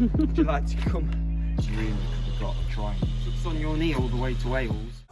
Would you like to come? We've got to try. It's on your knee all the way to Wales.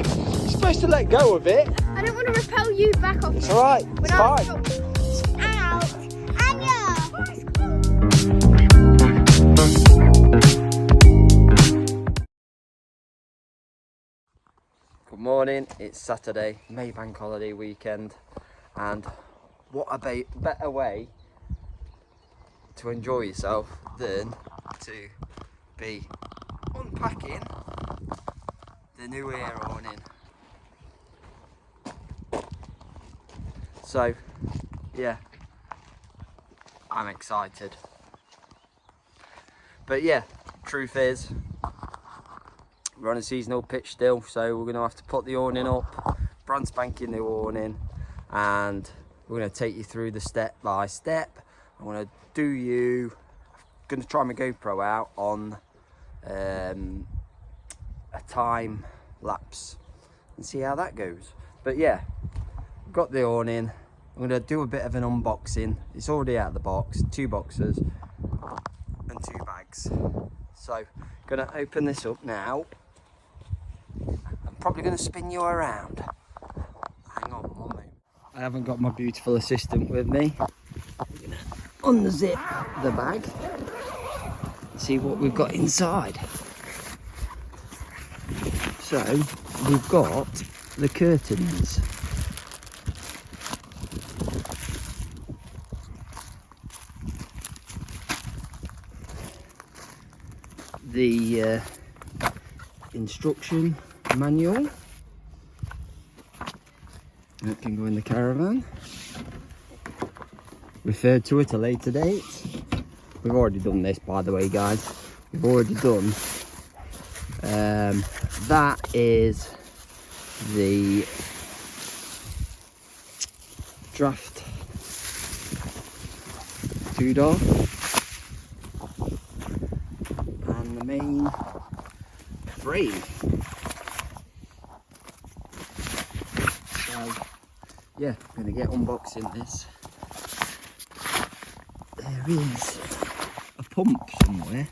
You're supposed to let go of it. I don't want to repel you back off. It's alright, it's fine. Out. Anya! Good morning, it's Saturday, May Bank holiday weekend, and what a better way to enjoy yourself than to be unpacking the new air awning. So, yeah, I'm excited. But yeah, truth is, we're on a seasonal pitch still, so we're going to have to put the awning up, brand spanking new awning, and we're going to take you through the step by step. I'm going to try my GoPro out on a time lapse and see how that goes. But yeah, got the awning. I'm going to do a bit of an unboxing. It's already out of the box, 2 boxes and 2 bags. So, going to open this up now. I'm probably going to spin you around. Hang on one moment. I haven't got my beautiful assistant with me. We're going to unzip the bag. See what we've got inside. So, we've got the curtains. The instruction manual that can go in the caravan, referred to at a later date. We've already done this, by the way, guys. We've already done that is the draft 2-door and the main frame. So yeah, I'm gonna get unboxing this. There is a pump somewhere.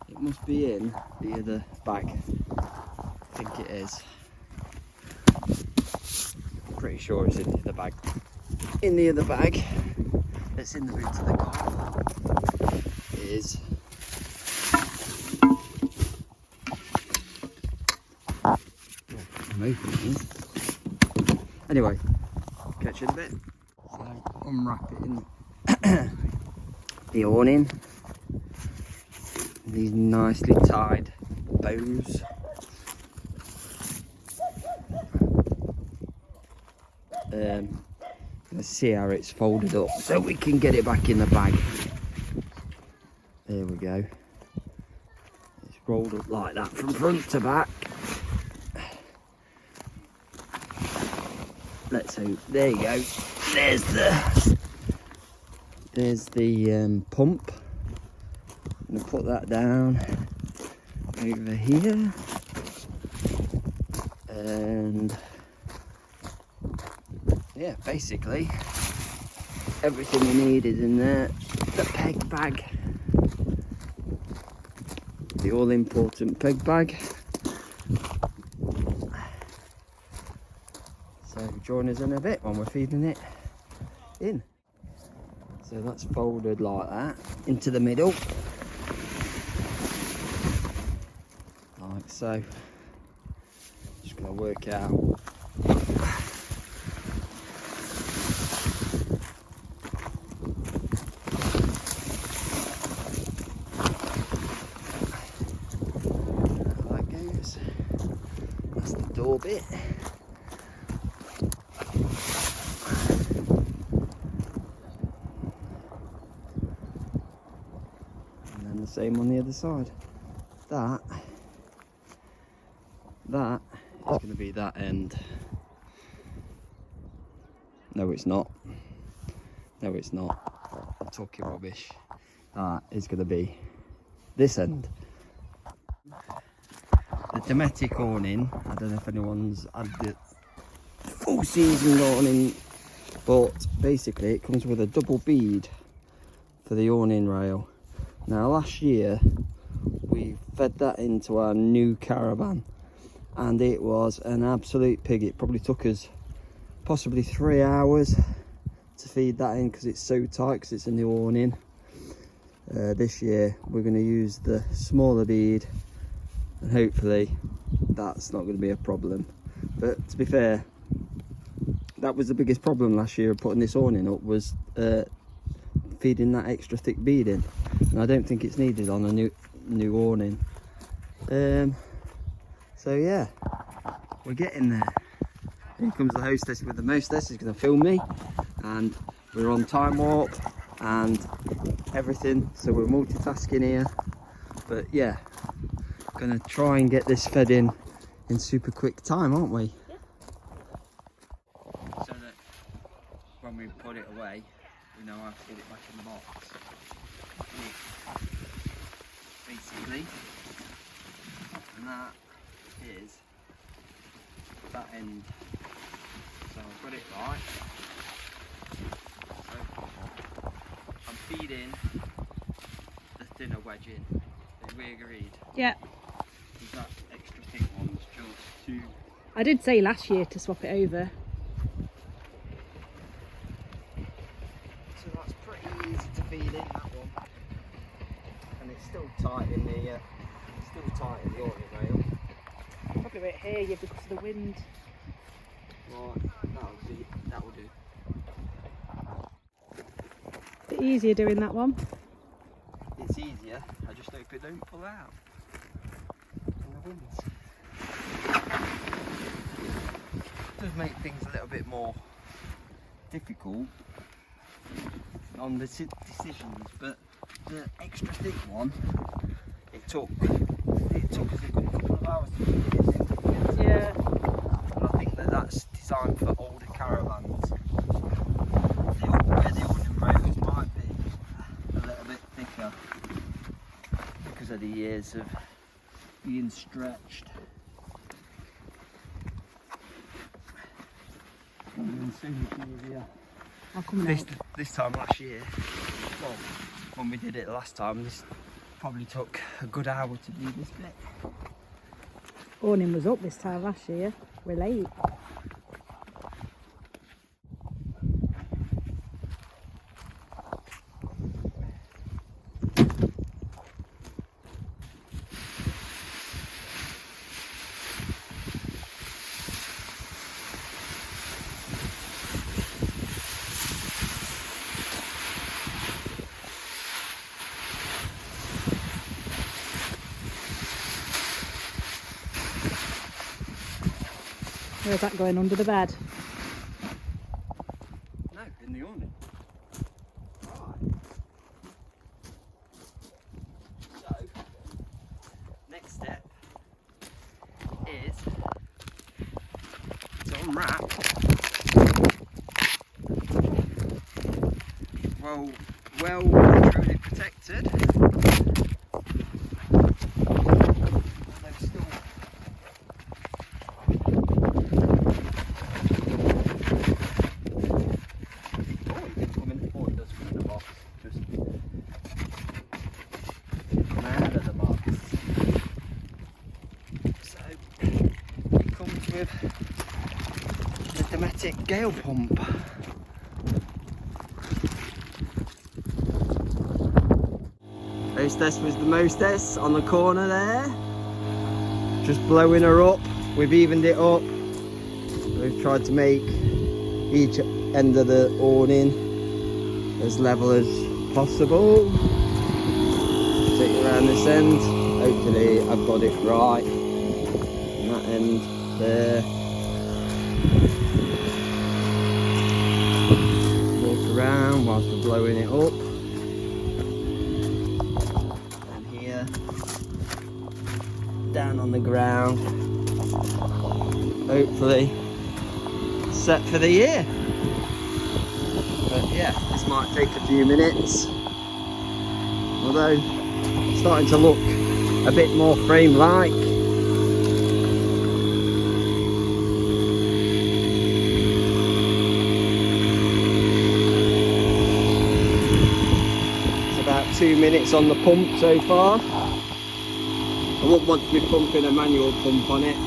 It must be in the other bag. I think it is. Pretty sure it's in the other bag. In the other bag that's in the boot of the car is I'm opening it. Anyway, catch you in a bit. So unwrapping the awning. These nicely tied bows. Let's see how it's folded up so we can get it back in the bag. There we go. It's rolled up like that from front to back. Let's hope. There you go. There's the pump. I'm gonna put that down over here, and yeah, basically everything you need is in there. The peg bag, the all important peg bag. So join us in a bit when we're feeding it in. So that's folded like that into the middle, like so. Just gonna work out how that goes. That's the door bit. The same on the other side. That is going to be that end. No, it's not. No, it's not. I'm talking rubbish. That is going to be this end. The Dometic awning, I don't know if anyone's had the full season awning, but basically it comes with a double bead for the awning rail. Now last year we fed that into our new caravan and it was an absolute pig. It probably took us possibly 3 hours to feed that in because it's so tight, because it's a new awning. This year we're going to use the smaller bead and hopefully that's not going to be a problem. But to be fair, that was the biggest problem last year of putting this awning up, was feeding that extra thick bead in, and I don't think it's needed on a new awning. So yeah, we're getting there. Here comes the hostess with the mostess. She's going to film me, and we're on time warp and everything, so we're multitasking here. But yeah, gonna try and get this fed in super quick time, aren't we? Yeah. So that when we put it away, we know how to get it back in the box. Basically, and that is that end. So I've got it right. So I'm feeding the thinner wedge in. Did we agreed? Yeah. That extra thick one's just too... I did say last year to swap it over. So that's pretty easy to feed in, that one. And it's still tight in the awning rail. Probably won't hear you because of the wind. Right, that'll do. Bit easier doing that one. It's easier, I just hope it don't pull out in the winds. It does make things a little bit more difficult on the decisions, but the extra thick one, it took us a good couple of hours to feed it in. Yeah. And I think that's designed for older caravans. Where the awning rails might be a little bit thicker because of the years of being stretched. And so much easier. I'll come This time last year, well, when we did it last time, this probably took a good hour to do this bit. Awning was up this time last year. We're late. Where's that going, under the bed? No, in the awning. Right. So, next step is to unwrap. Well truly protected. The Dometic gale pump. Hostess was the mostess on the corner there, just blowing her up. We've evened it up. We've tried to make each end of the awning as level as possible. Take it around this end. Hopefully I've got it right. And that end there. Walk around whilst we're blowing it up. And here, down on the ground. Hopefully set for the year. But yeah, this might take a few minutes. Although, it's starting to look a bit more frame-like. It's about 2 minutes on the pump so far. I wouldn't want to be pumping a manual pump on it.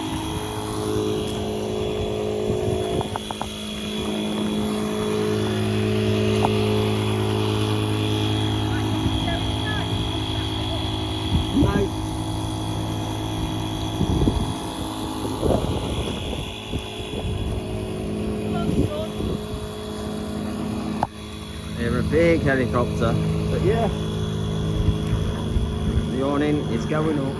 They're a big helicopter, but yeah, the awning is going up.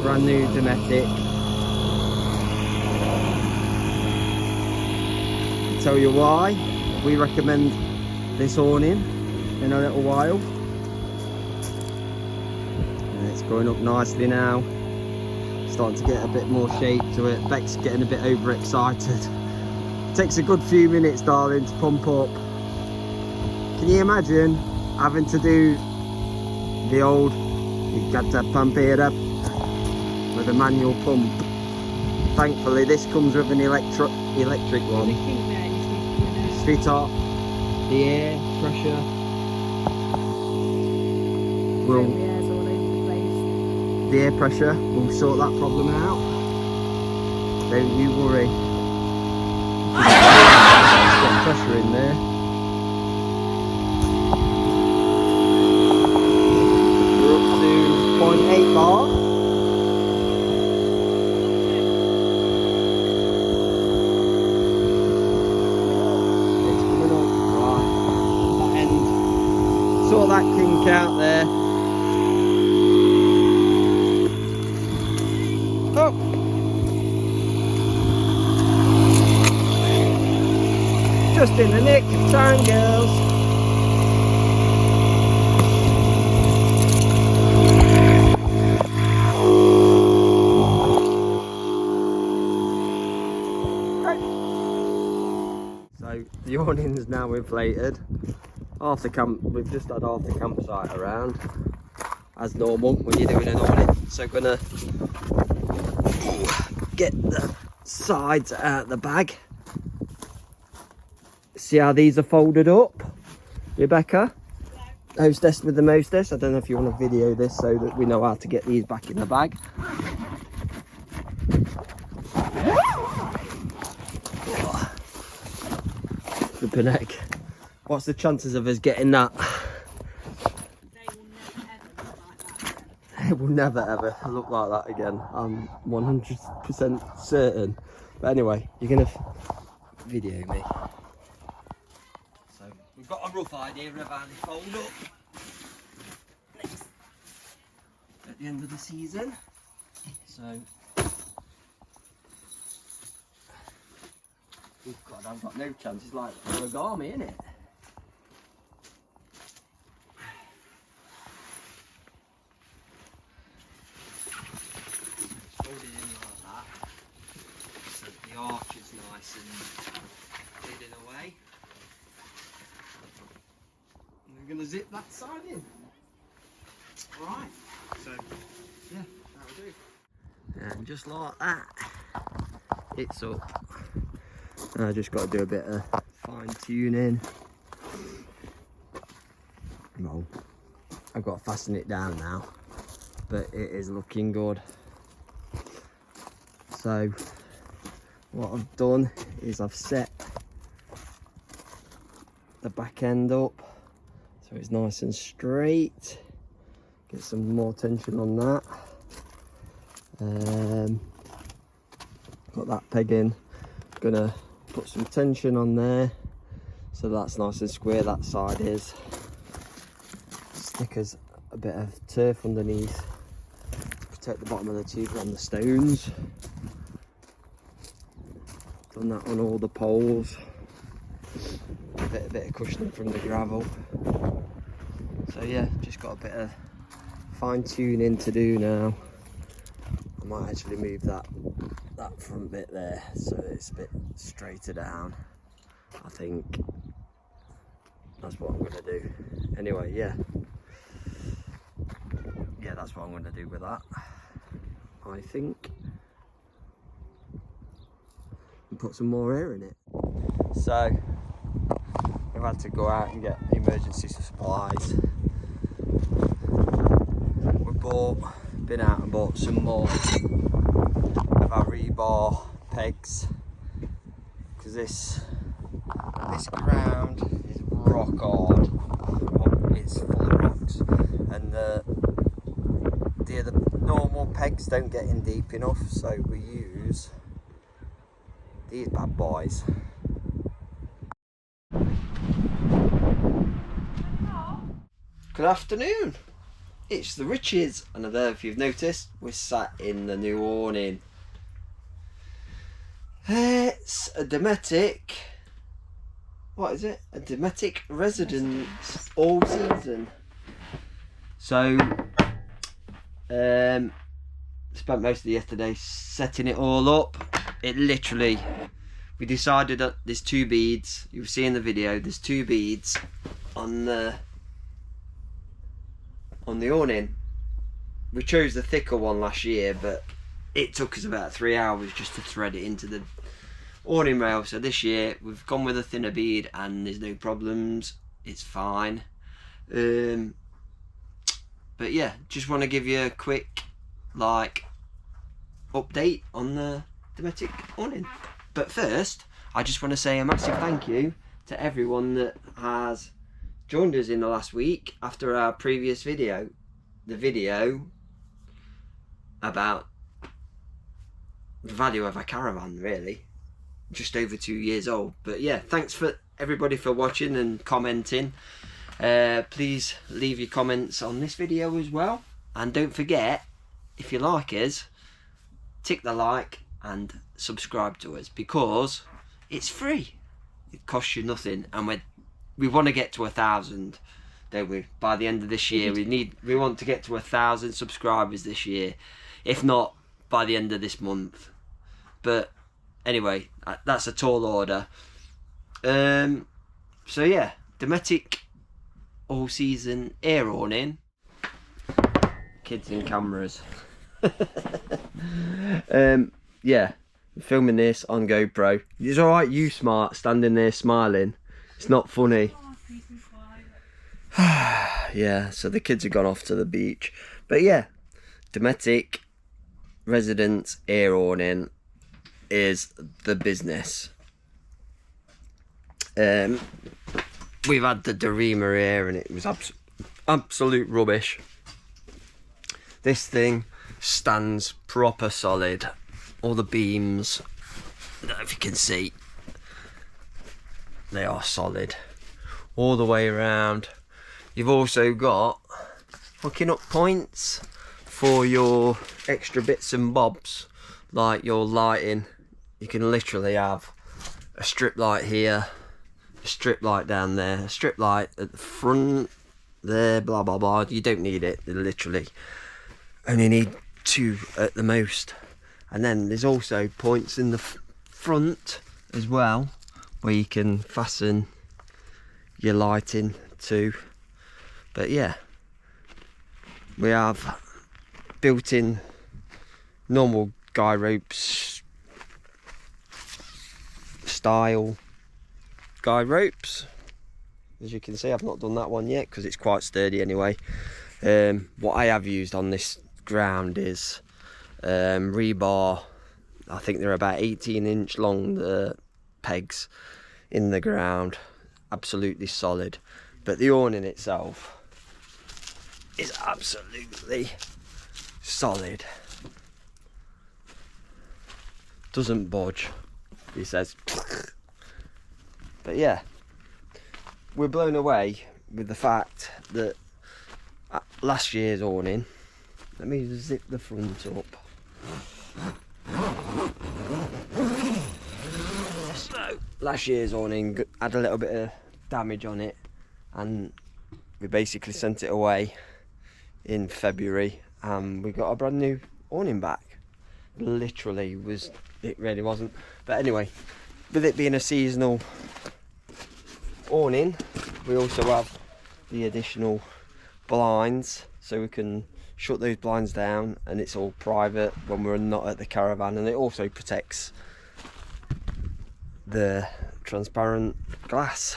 Brand new Dometic. I'll tell you why we recommend this awning in a little while. And it's going up nicely now. Starting to get a bit more shape to it. Beck's getting a bit overexcited. Takes a good few minutes, darling, to pump up. Can you imagine having to do the old, you got to pump it up with a manual pump? Thankfully this comes with an electric one. Straight up, the air pressure will, the air pressure will sort that problem out. Don't you worry. Let's get pressure in there. We're up to 0.8 bar. It's coming up. Right. That end. Saw that kink out there. Oh! Just in the nick of time, girls. Right. So the awning's now inflated. Half the camp, we've just had half the campsite around, as normal when you're doing an awning. So gonna get the sides out of the bag. See how these are folded up, Rebecca? Yeah. Hostess with the mostess. I don't know if you want to video this so that we know how to get these back in the bag. Flipping heck. What's the chances of us getting that? It will never ever look like that again. I'm 100% certain. But anyway, you're gonna video me. So we've got a rough idea of how they fold up at the end of the season. So oh God, I've got no chance. It's like origami, isn't it? The arch is nice and hidden away. And we're going to zip that side in. Right, so yeah, that'll do. And just like that, it's up. And I just got to do a bit of fine tuning. Well, I've got to fasten it down now, but it is looking good. So what I've done is I've set the back end up so it's nice and straight. Get some more tension on that. Got that peg in. Gonna put some tension on there so that's nice and square, that side is. Stick us a bit of turf underneath, protect the bottom of the tube on the stones. Done that on all the poles. A bit of cushioning from the gravel. So yeah, just got a bit of fine tuning to do now. I might actually move that that front bit there so it's a bit straighter down. I think that's what I'm going to do. Anyway, yeah, that's what I'm going to do with that, I think. And put some more air in it. So we've had to go out and get emergency supplies. Been out and bought some more of our rebar pegs, because this ground is rock hard. Well, it's full of rocks, and the normal pegs don't get in deep enough, so we use these bad boys. Good afternoon. It's the Riches, and there, if you've noticed, we're sat in the new awning. It's a Dometic. What is it? A Dometic Residence All season. So, spent most of yesterday setting it all up. It literally, we decided that there's 2 beads. You'll see in the video. There's 2 beads on the awning. We chose the thicker one last year, but it took us about 3 hours just to thread it into the awning rail. So this year we've gone with a thinner bead and there's no problems, it's fine. But yeah, just want to give you a quick update on the Dometic awning. But first, I just want to say a massive thank you to everyone that has joined us in the last week after our previous video, the video about the value of a caravan, really, just over 2 years old. But yeah, thanks for everybody for watching and commenting. Please leave your comments on this video as well, and don't forget, if you like us, tick the like and subscribe to us, because it's free, it costs you nothing, and we want to get to 1,000, don't we? By the end of this year, we want to get to 1,000 subscribers this year, if not by the end of this month. But anyway, that's a tall order. So yeah, Dometic all season air awning. Kids and cameras. Yeah, I'm filming this on GoPro. It's all right, you smart, standing there smiling. It's not funny. Yeah, so the kids have gone off to the beach. But yeah, Dometic Residence air awning is the business. We've had the Dorema here and it was absolute rubbish. This thing stands proper solid. All the beams, I don't know if you can see, they are solid all the way around. You've also got hooking up points for your extra bits and bobs, like your lighting. You can literally have a strip light here, a strip light down there, a strip light at the front there, blah blah blah. You don't need it, you literally only need 2 at the most. And then there's also points in the front as well where you can fasten your lighting to. But yeah, we have built-in normal guy ropes style guy ropes. As you can see, I've not done that one yet because it's quite sturdy anyway. What I have used on this ground is rebar. I think they're about 18-inch long, the pegs in the ground, absolutely solid. But the awning itself is absolutely solid, doesn't budge, he says. But yeah, we're blown away with the fact that last year's awning, let me zip the front up. So last year's awning had a little bit of damage on it, and we basically sent it away in February, and we got a brand new awning back. literally was, it really wasn't. But anyway, with it being a seasonal awning, we also have the additional blinds, so we can shut those blinds down and it's all private when we're not at the caravan, and it also protects the transparent glass.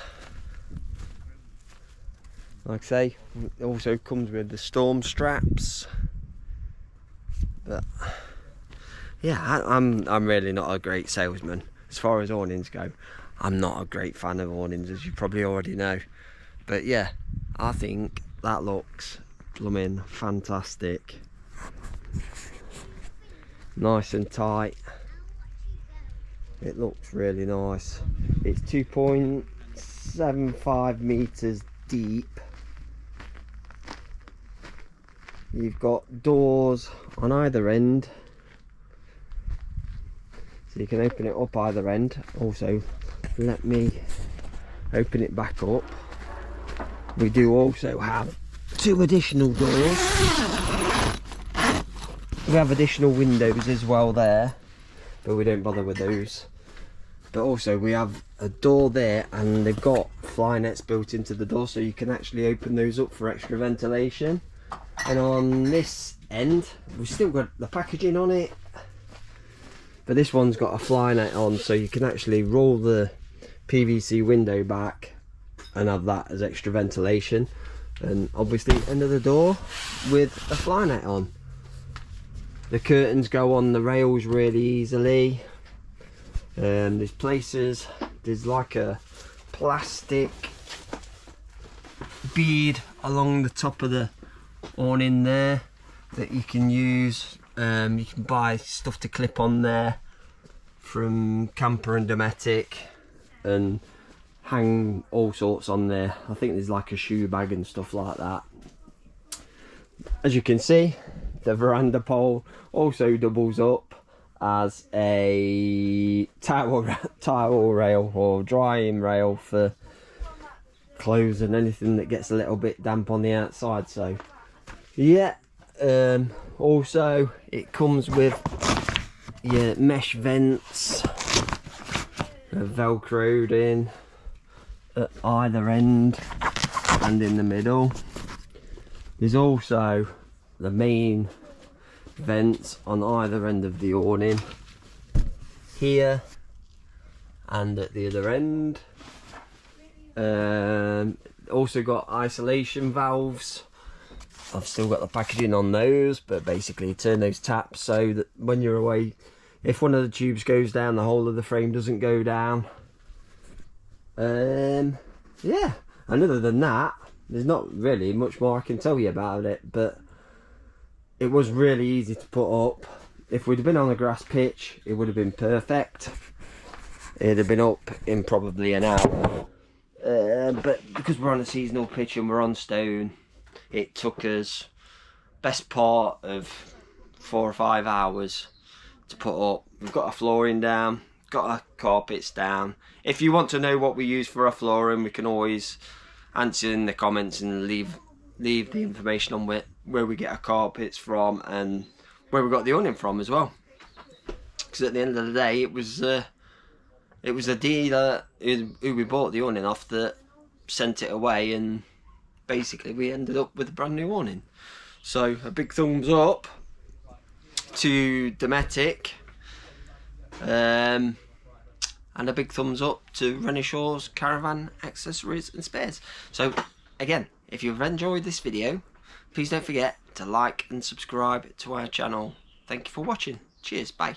Like I say, it also comes with the storm straps. But yeah, I'm really not a great salesman as far as awnings go. I'm not a great fan of awnings, as you probably already know. But yeah, I think that looks blooming fantastic. Nice and tight. It looks really nice. It's 2.75 meters deep. You've got doors on either end, so you can open it up either end. Also, let me open it back up. We do also have 2 additional doors. We have additional windows as well there, but we don't bother with those. But also we have a door there, and they've got fly nets built into the door, so you can actually open those up for extra ventilation. And on this end, we've still got the packaging on it, but this one's got a fly net on, so you can actually roll the PVC window back and have that as extra ventilation. And obviously end of the door with a fly net on. The curtains go on the rails really easily. There's places, there's like a plastic bead along the top of the awning there that you can use. You can buy stuff to clip on there from Camper and Dometic and hang all sorts on there. I think there's like a shoe bag and stuff like that. As you can see, the veranda pole also doubles up as a towel rail or drying rail for clothes and anything that gets a little bit damp on the outside. So yeah, also it comes with your mesh vents, velcroed in at either end and in the middle. There's also the main vents on either end of the awning, here and at the other end. Also got isolation valves. I've still got the packaging on those, but basically you turn those taps so that when you're away, if one of the tubes goes down, the whole of the frame doesn't go down. Yeah, and other than that, there's not really much more I can tell you about it, but it was really easy to put up. If we'd have been on a grass pitch, it would have been perfect. It'd have been up in probably an hour. But because we're on a seasonal pitch and we're on stone, it took us best part of 4 or 5 hours to put up. We've got our flooring down, got our carpets down. If you want to know what we use for our flooring, we can always answer in the comments and leave the information on where we get our carpets from and where we got the awning from as well. Because at the end of the day, it was a dealer who we bought the awning off that sent it away, and basically we ended up with a brand new awning. So a big thumbs up to Dometic, and a big thumbs up to Renishaw's Caravan Accessories and Spares. So again, if you've enjoyed this video, please don't forget to like and subscribe to our channel. Thank you for watching. Cheers, bye.